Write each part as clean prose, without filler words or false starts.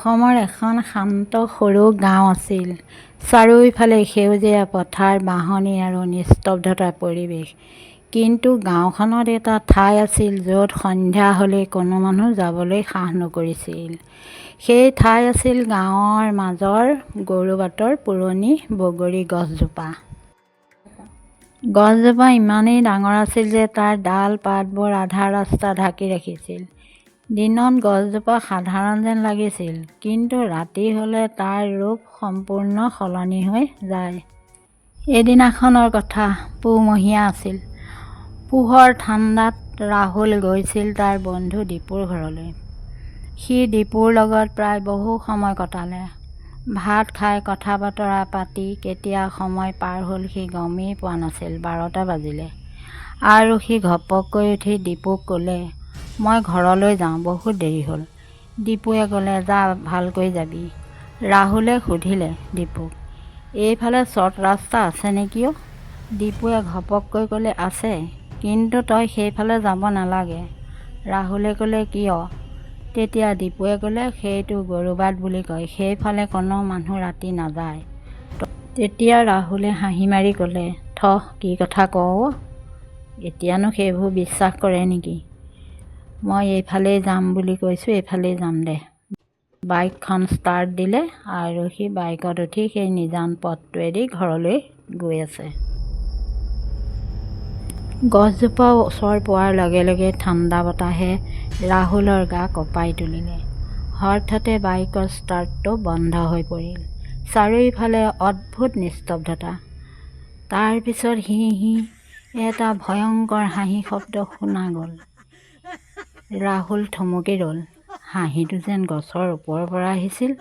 অসমৰ এখন শান্ত সৰু গাঁও আছিল। চাৰিওফালে সেউজীয়া পথাৰ, বাঁহনি আৰু নিস্তব্ধতাৰ পৰিৱেশ। কিন্তু গাঁওখনত এটা ঠাই আছিল য'ত সন্ধ্যা হ'লেই কোনো মানুহ যাবলৈ সাহ নকৰিছিল। সেই ঠাই আছিল গাঁৱৰ মাজৰ গৰুবাটৰ পুৰণি বগৰী গছজোপা। গছজোপা ইমানেই ডাঙৰ আছিল যে তাৰ ডাল পাতবোৰ আধা ৰাস্তা ঢাকি ৰাখিছিল। দিনত গছজোপা সাধাৰণ যেন লাগিছিল, কিন্তু ৰাতি হ'লে তাৰ ৰূপ সম্পূৰ্ণ সলনি হৈ যায়। এদিনাখনৰ কথা, পুহমহীয়া আছিল। পুহৰ ঠাণ্ডাত ৰাহুল গৈছিল তাৰ বন্ধু দীপুৰ ঘৰলৈ। সি দীপুৰ লগত প্ৰায় বহু সময় কটালে। ভাত খাই কথা বতৰা পাতি কেতিয়া সময় পাৰ হ'ল সি গমেই পোৱা নাছিল। 12টা বাজিলে আৰু সি ঘপককৈ উঠি দীপুক ক'লে, মই ঘৰলৈ যাওঁ, বহুত দেৰি হ'ল। দীপুৱে ক'লে, যা, ভালকৈ যাবি। ৰাহুলে সুধিলে দীপুক, এইফালে শ্বৰ্ট ৰাস্তা আছে নেকি অ'? দীপুৱে ঘপককৈ ক'লে, আছে, কিন্তু তই সেইফালে যাব নালাগে। ৰাহুলে ক'লে, কিয়? তেতিয়া দীপুৱে ক'লে, সেইটো গৰুবাট বুলি কয়, সেইফালে কোনো মানুহ ৰাতি নাযায়। তেতিয়া ৰাহুলে হাঁহি মাৰি ক'লে, থ, কি কথা কৱ? এতিয়ানো সেইবোৰ বিশ্বাস কৰে নেকি? মই এইফালেই যাম বুলি কৈছোঁ, এইফালেই যাম দে। বাইকখন ষ্টাৰ্ট দিলে আৰু সি বাইকত উঠি সেই নিজান পথটোৱেদি ঘৰলৈ গৈ আছে। গছজোপা ওচৰ পোৱাৰ লগে লগে ঠাণ্ডা বতাহে ৰাহুলৰ গা কঁপাই তুলিলে। হঠাতে বাইকৰ ষ্টাৰ্টটো বন্ধ হৈ পৰিল। চাৰিওফালে অদ্ভুত নিস্তব্ধতা। তাৰ পিছত হি হি এটা ভয়ংকৰ হাঁহি শব্দ শুনা গ'ল। ৰাহুল থমকি ৰ'ল। হাঁহিটো যেন গছৰ ওপৰৰ পৰা আহিছিল।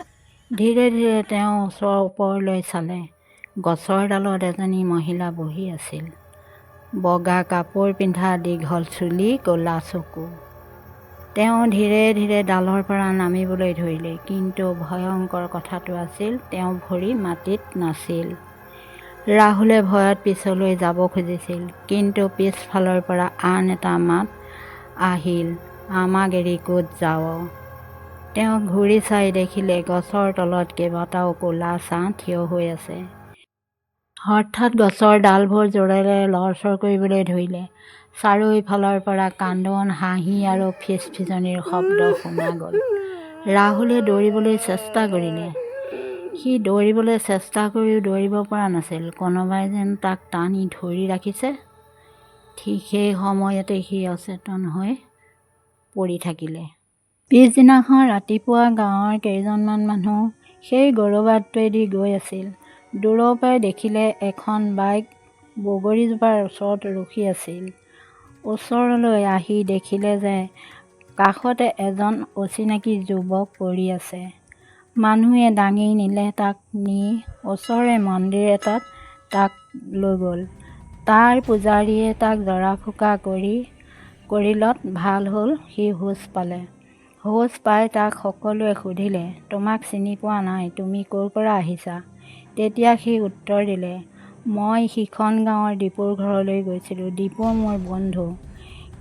ধীৰে ধীৰে তেওঁ ওপৰলৈ চালে। গছৰ ডালত এজনী মহিলা বহি আছিল। বগা কাপোৰ পিন্ধা, দীঘল চুলি, ক'লা চকু। তেওঁ ধীৰে ধীৰে ডালৰ পৰা নামিবলৈ ধৰিলে, কিন্তু ভয়ংকৰ কথাটো আছিল তেওঁৰ ভৰি মাটিত নাছিল। ৰাহুলে ভয়ত পিছলৈ যাব খুজিছিল, কিন্তু পিছফালৰ পৰা আন এটা মাত আহিল, আমাক এৰি ক'ত যাৱ? তেওঁ ঘূৰি চাই দেখিলে গছৰ তলত কেইবাটাও ক'লা ছাঁ থিয় হৈ আছে। হঠাৎ গছৰ ডালবোৰ জোৰেৰে লৰচৰ কৰিবলৈ ধৰিলে। চাৰিওফালৰ পৰা কান্দোন, হাঁহি আৰু ফিচফিচনিৰ শব্দ শুনা গ'ল। ৰাহুলে দৌৰিবলৈ চেষ্টা কৰিলে। সি দৌৰিবলৈ চেষ্টা কৰিও দৌৰিব পৰা নাছিল। কোনোবাই যেন তাক টানি ধৰি ৰাখিছে। ঠিক সেই সময়তে সি অচেতন হৈ পৰি থাকিলে। পিছদিনাখন ৰাতিপুৱা গাঁৱৰ কেইজনমান মানুহ সেই গৰুবাটটোৱেদি গৈ আছিল। দূৰৰ পৰাই দেখিলে এখন বাইক বগৰীজোপাৰ ওচৰত ৰখি আছিল। ওচৰলৈ আহি দেখিলে যে কাষতে এজন অচিনাকি যুৱক পৰি আছে। মানুহে দাঙি নিলে, তাক নি ওচৰৰে মন্দিৰ এটাত তাক লৈ গ'ল। তাৰ পূজাৰীয়ে তাক জৰা ফুকা কৰিলত ভাল হ'ল, সি হোচ পালে। হোচ পাই তাক সকলোৱে সুধিলে, তোমাক চিনি পোৱা নাই, তুমি ক'ৰ পৰা আহিছা? তেতিয়া সি উত্তৰ দিলে, মই সিখন গাঁৱৰ দীপুৰ ঘৰলৈ গৈছিলোঁ। দীপু মোৰ বন্ধু,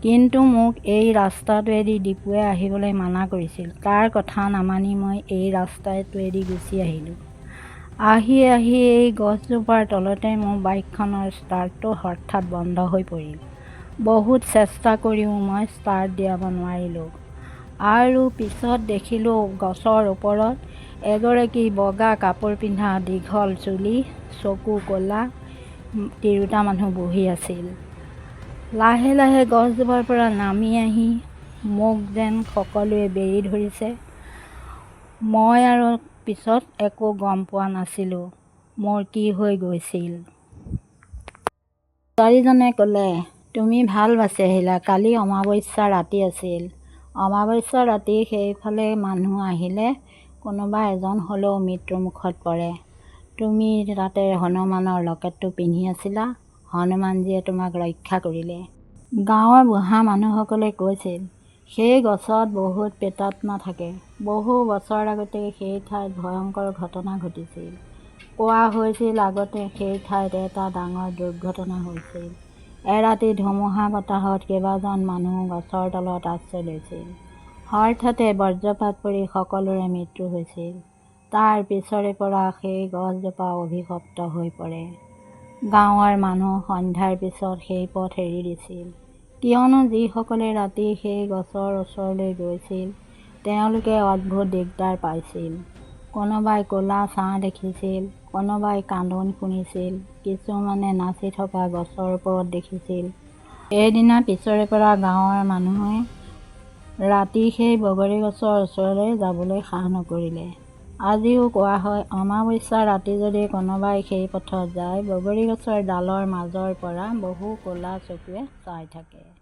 কিন্তু মোক এই ৰাস্তাটোৱেদি দীপুৱে আহিবলৈ মানা কৰিছিল। তাৰ কথা নামানি মই এই ৰাস্তাটোৱেদি গুচি আহিলোঁ। আহি এই গছজোপাৰ তলতে মোৰ বাইকখনৰ ষ্টাৰ্টটো হঠাৎ বন্ধ হৈ পৰিল। বহুত চেষ্টা কৰিও মই ষ্টাৰ্ট দিয়াব নোৱাৰিলোঁ। আৰু পিছত দেখিলোঁ গছৰ ওপৰত এগৰাকী বগা কাপোৰ পিন্ধা, দীঘল চুলি, চকু ক'লা, তিৰোতা মানুহ বহি আছিল। লাহে লাহে গছজোপাৰ পৰা নামি আহি মোক যেন সকলোৱে বেৰি ধৰিছে। মই আৰু পিছত একো গম পোৱা নাছিলোঁ মোৰ কি হৈ গৈছিল। পূজাৰীজনে ক'লে, তুমি ভাল বাছি আহিলা। কালি অমাৱস্যা ৰাতি আছিল। অমাৱস্যা ৰাতি সেইফালে মানুহ আহিলে কোনোবা এজন হ'লেও মৃত্যুৰ মুখত পৰে। তুমি তাতে হনুমানৰ লকেটটো পিন্ধি আছিলা। হনুমানজীয়ে তোমাক ৰক্ষা কৰিলে। গাঁৱৰ বুঢ়া মানুহসকলে কৈছিল, সেই গছত বহুত প্ৰেতাত্মা থাকে। বহু বছৰ আগতে সেই ঠাইত ভয়ংকৰ ঘটনা ঘটিছিল। কোৱা হৈছিল আগতে সেই ঠাইত এটা ডাঙৰ দুৰ্ঘটনা হৈছিল। এৰাতি ধুমুহা বতাহত কেইবাজন মানুহ গছৰ তলত আশ্ৰয় লৈছিল। হঠাতে বজ্ৰপাত পৰি সকলোৰে মৃত্যু হৈছিল। তাৰ পিছৰে পৰা সেই গছজোপা অভিশপ্ত হৈ পৰে। গাঁৱৰ মানুহ সন্ধ্যাৰ পিছত সেই পথ এৰি দিছিল, কিয়নো যিসকলে ৰাতি সেই গছৰ ওচৰলৈ গৈছিল তেওঁলোকে অদ্ভুত দিগদাৰ পাইছিল। কোনোবাই ক'লা ছাঁ দেখিছিল, কোনোবাই কান্দোন শুনিছিল, কিছুমানে নাচি থকা গছৰ ওপৰত দেখিছিল। সেইদিনা পিছৰে পৰা গাঁৱৰ মানুহে ৰাতি সেই বগৰী গছৰ ওচৰলৈ যাবলৈ সাহ নকৰিলে। আজিও কোৱা হয়, অমাৱস্যাৰ ৰাতি যদি কোনোবাই সেই পথত যায়, বগৰী গছৰ ডালৰ মাজৰ পৰা বহু ক'লা চকুৱে চাই থাকে।